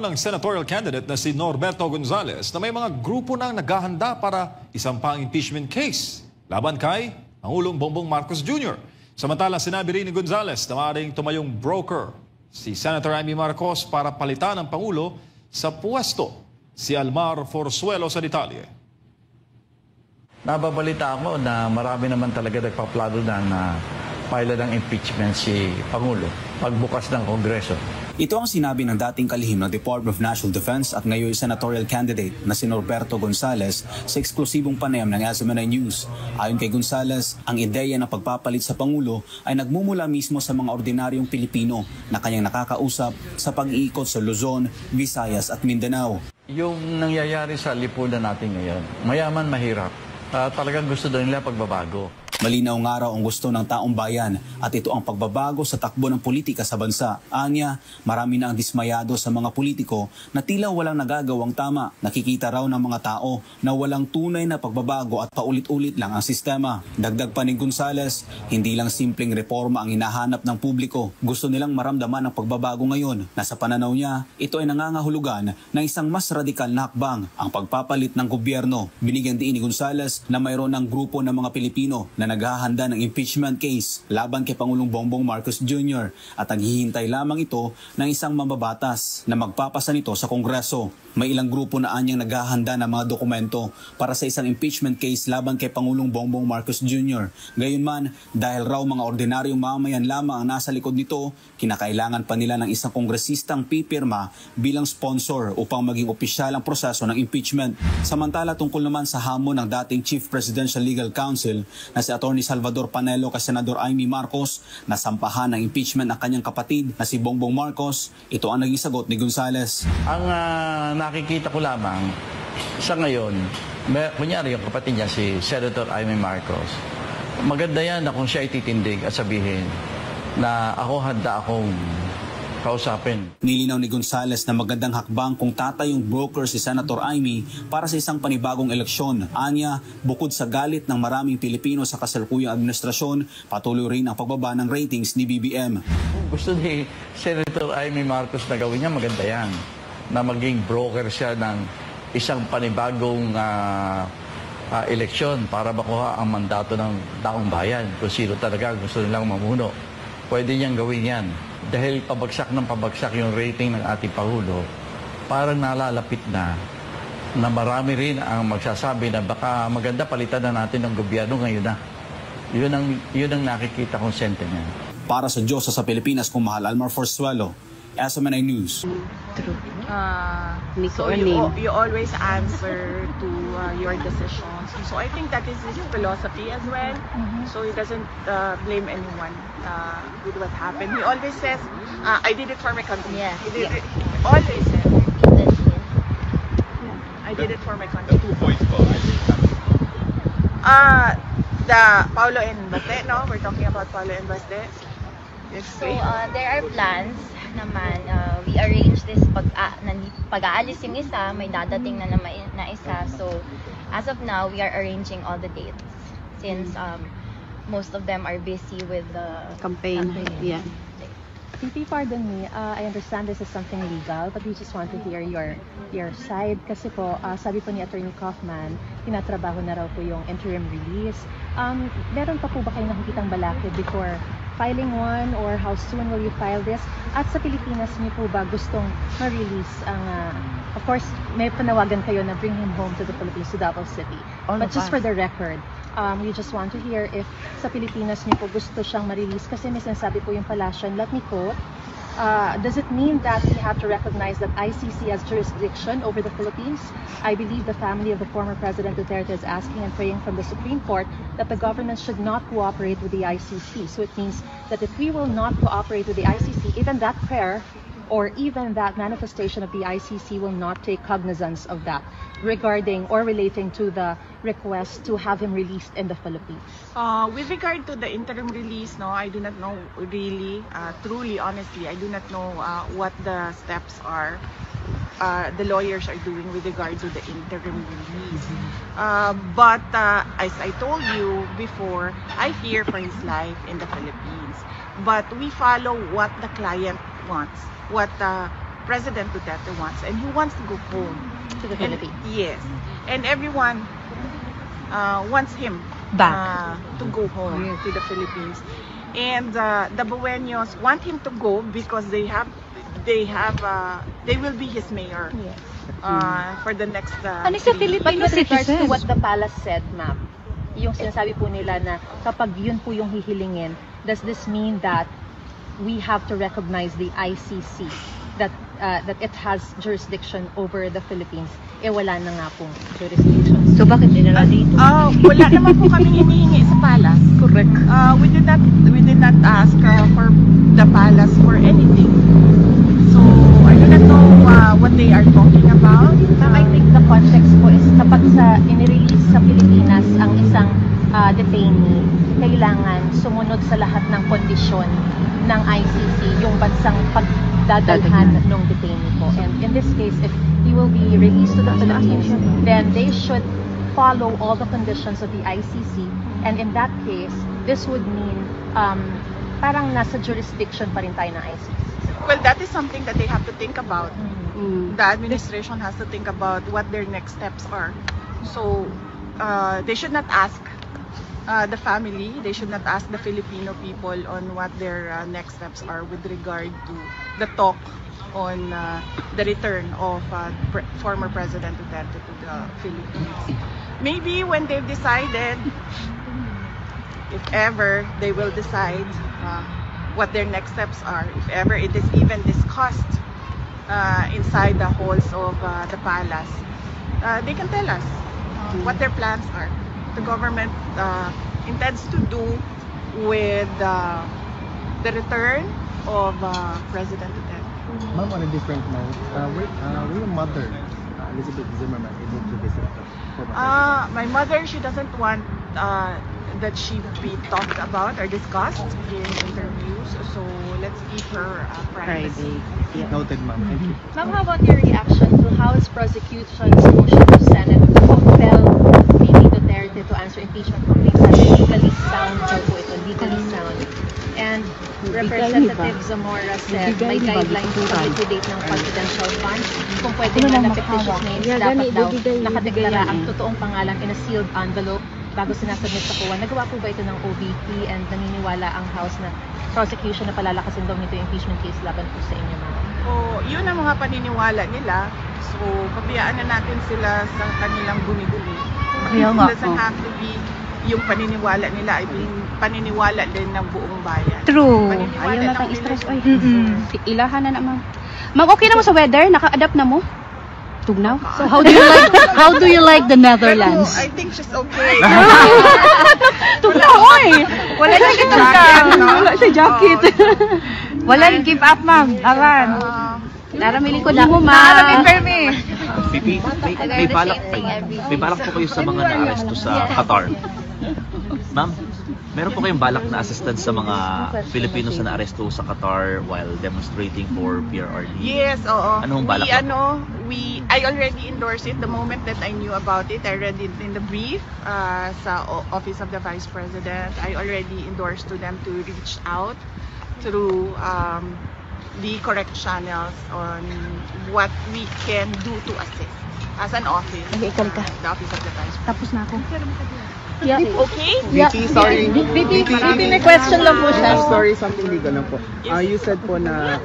ng senatorial candidate na si Norberto Gonzales na may mga grupo nang naghahanda para isampang impeachment case laban kay Pangulong Bongbong Marcos Jr. Samantala, sinabi rin ni Gonzales na maaaring tumayong broker si Senator Amy Marcos para palitan ang Pangulo sa pwesto. Si Almar Forzuelo sa detalye. Nababalita ako na marami naman talaga nagpaplano na file ng impeachment si Pangulo pagbukas ng Kongreso. Ito ang sinabi ng dating kalihim ng Department of National Defense at ngayon senatorial candidate na si Norberto Gonzales sa eksklusibong panayam ng SMNI News. Ayon kay Gonzales, ang ideya ng pagpapalit sa Pangulo ay nagmumula mismo sa mga ordinaryong Pilipino na kanyang nakakausap sa pag-iikot sa Luzon, Visayas at Mindanao. Yung nangyayari sa lipunan natin ngayon, mayaman mahirap, talagang gusto daw nila pagbabago. Malinaw nga raw ang gusto ng taong bayan at ito ang pagbabago sa takbo ng politika sa bansa. Anya, marami na ang dismayado sa mga politiko na tila walang nagagawang tama. Nakikita raw ng mga tao na walang tunay na pagbabago at paulit-ulit lang ang sistema. Dagdag pa ni Gonzales, hindi lang simpleng reforma ang hinahanap ng publiko. Gusto nilang maramdaman ang pagbabago ngayon. Nasa pananaw niya, ito ay nangangahulugan ng isang mas radikal na hakbang, ang pagpapalit ng gobyerno. Binigyan din ni Gonzales na mayroon ng grupo ng mga Pilipino na naghahanda ng impeachment case laban kay Pangulong Bongbong Marcos Jr. at naghihintay lamang ito ng isang mambabatas na magpapasa nito sa Kongreso. May ilang grupo na anyang naghahanda ng mga dokumento para sa isang impeachment case laban kay Pangulong Bongbong Marcos Jr. Gayunman, dahil raw mga ordinaryong mamayan lamang ang nasa likod nito, kinakailangan pa nila ng isang kongresistang pipirma bilang sponsor upang maging opisyal ang proseso ng impeachment. Samantala, tungkol naman sa hamon ng dating Chief Presidential Legal Counsel na si Atty. Salvador Panelo kay Senador Amy Marcos na sampahan ng impeachment ng kanyang kapatid na si Bongbong Marcos, ito ang naging sagot ni Gonzales. Ang nakikita ko lamang sa ngayon, kunyari yung kapatid niya si Senator Amy Marcos, maganda yan na kung siya ititindig at sabihin na handa akong kausapin. Nilinaw ni Gonzales na magandang hakbang kung tatayong broker si Senator Amy para sa isang panibagong eleksyon. Anya, bukod sa galit ng maraming Pilipino sa kasalukuyang administrasyon, patuloy rin ang pagbaba ng ratings ni BBM. Gusto ni Senator Amy Marcos na gawin niya, maganda yan. Na maging broker siya ng isang panibagong eleksyon para makuha ang mandato ng taong bayan. Kung sino talaga gusto nilang mamuno. Pwede niyang gawin yan. Dahil pabagsak ng pabagsak yung rating ng ating Pangulo, parang nalalapit na marami rin ang magsasabi na baka maganda palitan na natin ng gobyerno ngayon na. Yun ang nakikita kong sentiment. Para sa Diyos sa Pilipinas, kung mahal, Almar Forzuelo, SMNI News. True. So you always answer to your decisions. So I think that is his philosophy as well. So he doesn't blame anyone with what happened. He always says, I did it for my country. Yeah. He always says, I did it for my country. The 2 points po. The Paulo and Baste, no? We're talking about Paulo and Baste. So there are plans naman. We arrange this pag-aalis yung isa, may dadating na isa. So as of now, we are arranging all the dates since most of them are busy with the campaign. Yeah. VP, pardon me, I understand this is something legal, but we just want to hear your side. Kasi po, sabi po ni Attorney Kaufman, tinatrabaho na raw po yung interim release. Meron pa po ba kayong nakikitang balakid before filing one, or how soon will you file this? At sa Pilipinas niyo po ba gustong ma-release ang, of course, may panawagan kayo na bring him home to the Philippines, to Davao City. But just for the record, we just want to hear if sa Pilipinas niyo po gusto siyang ma-release kasi may sinasabi po yung palasyon. Let me quote, does it mean that we have to recognize that ICC has jurisdiction over the Philippines? I believe the family of the former President Duterte is asking and praying from the Supreme Court that the government should not cooperate with the ICC. So it means that if we will not cooperate with the ICC, even that prayer or even that manifestation of the ICC will not take cognizance of that regarding or relating to the request to have him released in the Philippines. With regard to the interim release, no, I do not know really, truly, honestly, I do not know what the steps are the lawyers are doing with regard to the interim release. But as I told you before, I fear for his life in the Philippines. But we follow what the client wants, what President Duterte wants, and he wants to go home. To the And- Philippines. Yes, and everyone wants him Back. to go home to the Philippines, and the Buenos want him to go because they will be his mayor Yes. for the next. Ano sa 3 years. But Filipino with regards to citizens? what the palace said, ma'am, yung sinasabi po nila na kapag yun po yung hihilingin, does this mean that we have to recognize the ICC, that it has jurisdiction over the Philippines? Eh wala na nga pong jurisdiction. So bakit dinala dito? Wala naman po kami hinihingi sa palace. Correct. We did not ask for the palace for anything. So I do not know what they are talking about. Ma'am, I think the context po is kapag inirelease sa Pilipinas ang isang detainee, kailangan sumunod sa lahat ng kondisyon ng ICC yung bansang pagdadalhan ng detainee po. And in this case, if he will be released to the Philippines, then they should follow all the conditions of the ICC. And in that case, this would mean parang nasa jurisdiction pa rin tayo ng ICC. Well, that is something that they have to think about. Mm. The administration has to think about what their next steps are. So they should not ask the family, they should not ask the Filipino people on what their next steps are with regard to the talk on the return of former President Duterte to the Philippines. Maybe when they've decided, if ever they will decide what their next steps are, if ever it is even discussed inside the halls of the palace, they can tell us what their plans are. The government intends to do with the return of President Duterte. Ma'am, on a different note, were your mother, Elizabeth Zimmerman, able to visit the former president? My mother, she doesn't want that she be talked about or discussed in interviews, so let's keep her privacy. Noted, ma'am. Thank you. Ma'am, how about your reaction to House prosecution's motion to Senate to compel VP Duterte to answer impeachment complaints as legally sound daw po ito, legally sound? And Representative Zamora said may guidelines to liquidate ng confidential funds. Kung pwede nga na fictitious names, dapat daw nakadeklara ang totoong pangalan in a sealed envelope bago sinasubmit sa COA. Nagawa po ba ito ng OVP and naniniwala ang House na prosecution na palalakasin daw nito yung impeachment case laban po sa inyo, ma'am? Yun ang mga paniniwala nila. So, pabayaan na natin sila sa kanilang guni-guni. Kaya It nga, doesn't have to be yung paniniwala nila, ay paniniwala din ng buong bayan. True. Paniniwala Ayaw na ng tayong stress. Oy. Pilipinas. Ilahan na naman. Ma'am, okay na mo sa weather? Naka-adapt na mo? Tugnaw? So how do you like the Netherlands? Pero I think she's okay. Tugnaw, oy! Wala siya Jacket, no? Wala siya jacket. Wala give up, ma'am. Aran. Naramili ko lang mo, ma'am. Naramili permi. May balak po kayo sa mga naaresto sa Qatar. Ma'am, meron po kayong balak na assistance sa mga Filipinos na naaresto sa Qatar while demonstrating for PRRD? Yes, oo. Anong balak mo? I already endorsed it the moment that I knew about it. I read it in the brief sa Office of the Vice President. I already endorsed to them to reach out through the correct channels on what we can do to assist as an office. Okay, ikaw ka. The Office of the Vice President. Tapos na ako. Okay? VP, sorry. VP, may question lang po siya. Sorry, something legal lang po. You said po na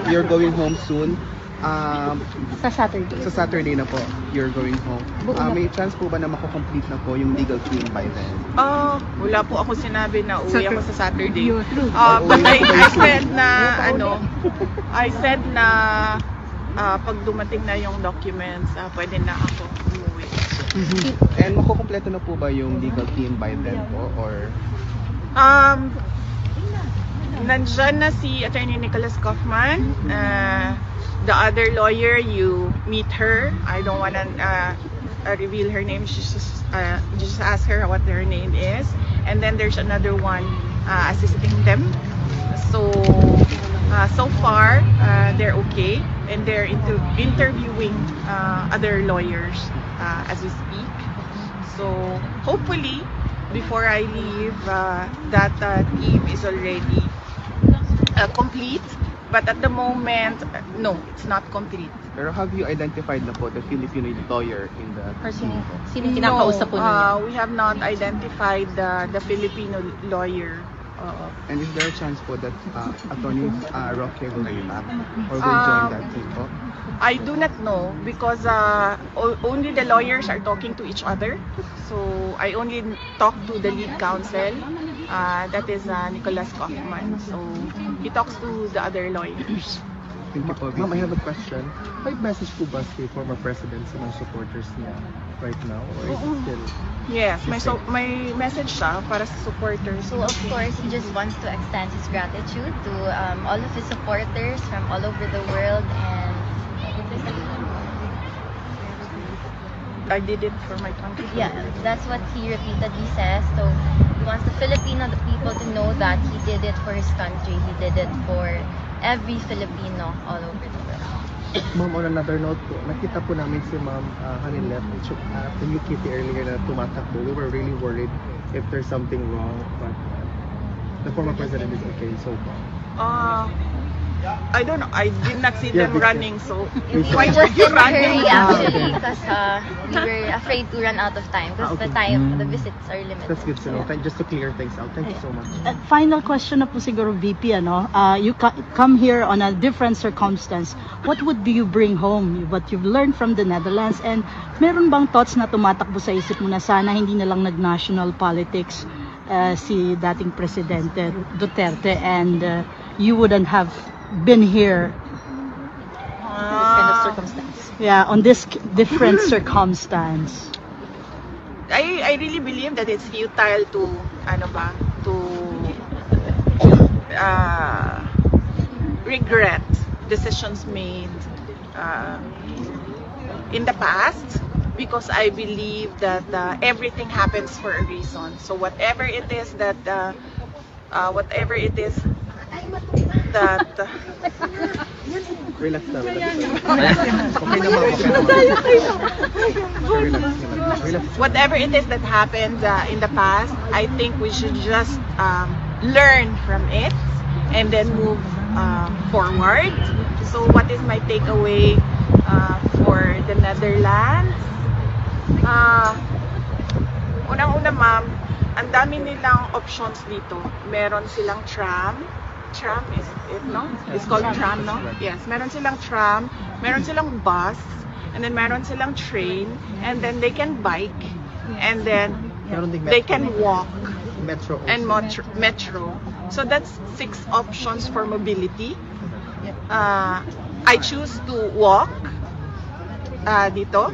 you're going home soon. Sa Saturday. Sa Saturday na po, you're going home. May chance po ba na mako-complete na po yung legal team by then? Wala po ako sinabi na uwi ako sa Saturday. But I said na pag dumating na yung documents, pwede na ako umuwi. And makukompleto na po ba yung legal team by then po? Or nandyan na si Attorney Nicholas Kaufman. The other lawyer, you meet her. I don't wanna reveal her name. Just ask her what her name is. And then there's another one assisting them. So far, they're okay. And they're interviewing other lawyers as we speak. So hopefully, before I leave, that team is already complete But at the moment, no, it's not complete. Pero have you identified na po the Filipino lawyer in the Sino kinakausap po ninyo? We have not identified the Filipino lawyer. And is there a chance po that Attorney Roque will be back or will join that team po? I do not know because only the lawyers are talking to each other. So I only talk to the lead counsel, that is Nicholas Kaufman. So he talks to the other lawyers. Thank you po. Ma'am, I have a question. May message po ba si former president sa mga supporters niya right now? Or is it still... Yes, may message siya para sa supporters. So of course, he just wants to extend his gratitude to all of his supporters from all over the world, and I did it for my country. yeah, that's what he repeatedly says. So he wants the people to know that he did it for his country. He did it for every Filipino all over the world. Ma'am, on another note po, nakita po namin si Ma'am Hanilep the new kitty earlier na tumatakbo. We were really worried if there's something wrong, but the former president is okay so far. I don't know. I did not see them running, so We why were were just you in a running? hurry actually because we were afraid to run out of time because the visits are limited. That's good to know. Just to clear things out. Thank you so much. Final question na po siguro, VP, ano? You come here on a different circumstance. What would you bring home? What you've learned from the Netherlands? And meron bang thoughts na tumatakbo sa isip mo na sana hindi na lang nag-national politics si dating Presidente Duterte and you wouldn't have been here This kind of circumstance. yeah, on this different circumstance? I really believe that it's futile to regret decisions made in the past, because I believe that everything happens for a reason. So whatever it is that Relax na. Okay na ma'am. Relax. whatever it is that happened in the past, I think we should just learn from it and then move forward. So what is my takeaway for the Netherlands? Unang-una ma'am, ang dami nilang options dito. Meron silang tram is it, no? It's called tram, no? Yes, meron silang tram, meron silang bus, and then meron silang train, and then they can bike, and then they can walk, Metro also. and metro. So that's 6 options for mobility. I choose to walk dito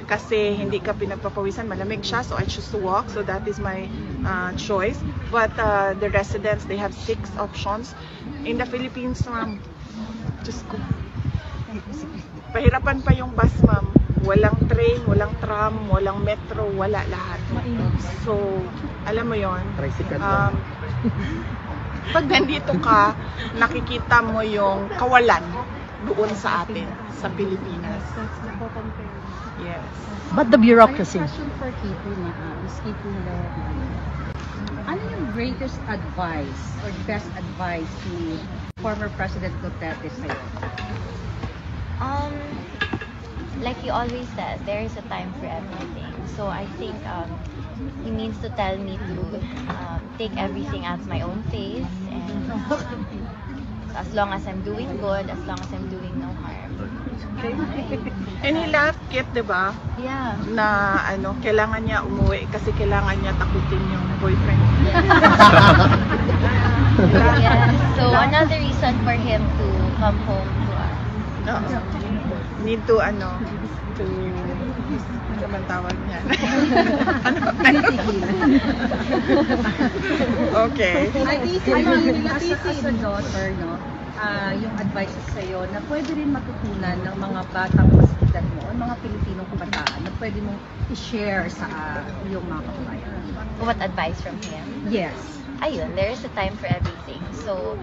kasi hindi ka pinagpapawisan, malamig siya, so I choose to walk. So that is my choice. But the residents, they have 6 options. In the Philippines, ma'am, Diyos ko, pahirapan pa yung bus, ma'am. Walang train, walang tram, walang metro, wala lahat. So, alam mo yon. Tricycle lang. Pag nandito ka, nakikita mo yung kawalan doon sa atin, sa Pilipinas. Yes. But the bureaucracy. Question for Kitty na, Ms. Kitty ano yung greatest advice or best advice ni former President Duterte sa'yo? Like he always says, there is a time for everything. So I think he means to tell me to take everything at my own pace, and as long as I'm doing good, as long as I'm doing no harm. And he left Kit, di ba? Yeah. Na kailangan niya umuwi kasi kailangan niya takutin yung boyfriend niya. Yes. So another reason for him to come home to us. Need to ano man tawag niyan. Okay. As a daughter, no, yung advice sa'yo na pwede rin matutunan ng mga batang kasakitan mo o mga Pilipinong kabataan na pwede mong i-share sa iyong mga kababayan. What advice from him? Yes. Ayun, there is a time for everything. So,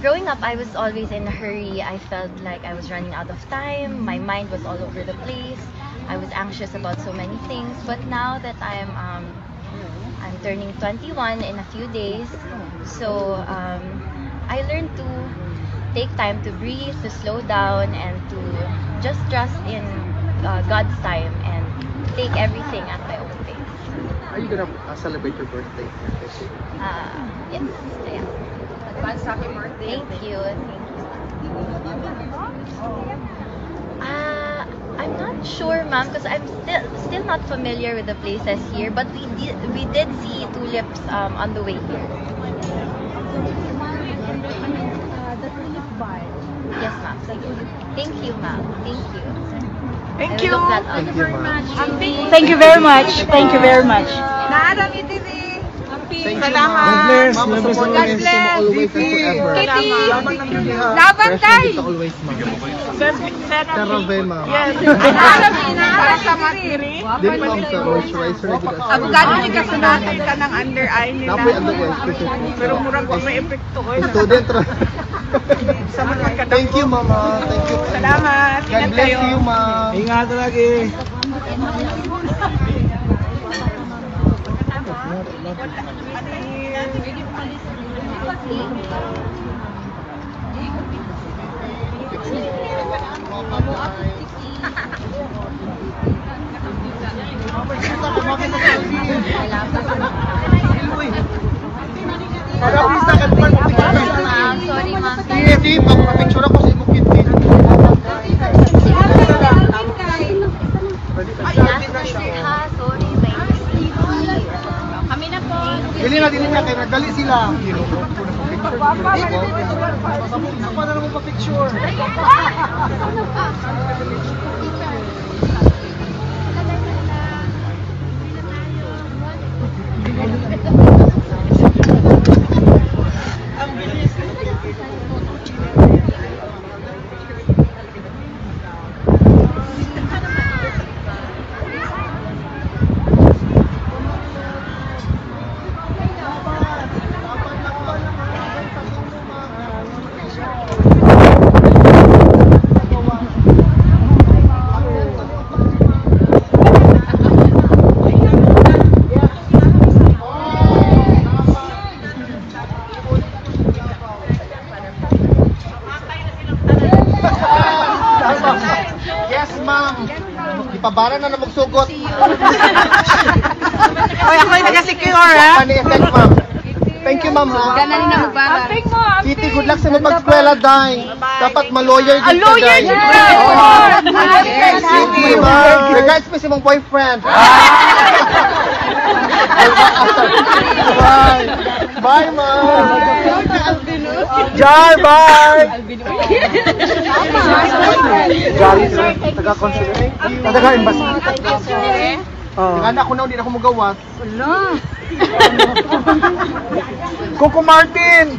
growing up, I was always in a hurry. I felt like I was running out of time. My mind was all over the place. I was anxious about so many things. But now that I'm turning 21 in a few days, so I learned to take time to breathe, to slow down, and to just trust in God's time and take everything at my own pace. Are you gonna celebrate your birthday? Yes, I am. Advance happy birthday. Thank you. I'm not sure, ma'am, because I'm still not familiar with the places here. But we did see tulips on the way here. The tulip bar. Yes, ma'am. Thank you, ma'am. Thank you. Thank I will you. look that up. Thank you, ma'am. Thank you very much. Thank you very much. Naadami TV. Thank you, Salamat. ma'am. Ma'am, support God us bless. always and forever. Salamat. Laban tayo. Dito always, ma'am. Therapy. ma'am. Yes. Para sa matiri. Dili, ma'am, sa moisturizer na gud. Abogado ni kasunatan ka ng under eye nila. Napoy ang dugo, especially. Pero murag wa may epekto oy. Student ra. Sa mga kadako. Thank you, mama. Thank you. Salamat. God Ingat bless kayo. you, ma'am. Ingat lagi. Sorry, ma'am. Hindi, pag-picture ako sa imong kit. Sorry, may mistake. Kami na po. Dili na, kaya nagdali sila. Ako na naman pa-picture. Yes, ma'am. Ipabara na magsugot. Oy, ako yung nag-secure ha. Ano effect, ma'am? Thank you, ma'am. Ganan na magbara. Kitty, good luck sa mga pag-eskwela, Day. Dapat ma-lawyer din ka, lawyer Day. din ka. Kitty, regards mo sa mong boyfriend. Bye. Bye, ma'am. Jar, bye. Jari, taga-consular. Taga-embassy. Tingnan ako na, hindi na ako magawas. Coco Martin!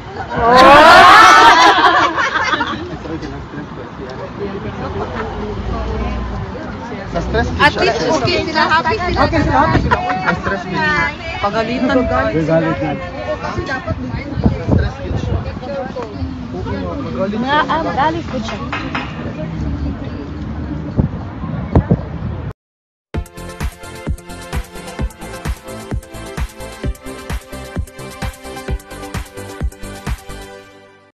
Na-stress At least okay sila, happy sila. Okay, happy sila. Na-stress din. Pagalitan ka. Gagalit din. Na-stress din siya. Magalit po siya.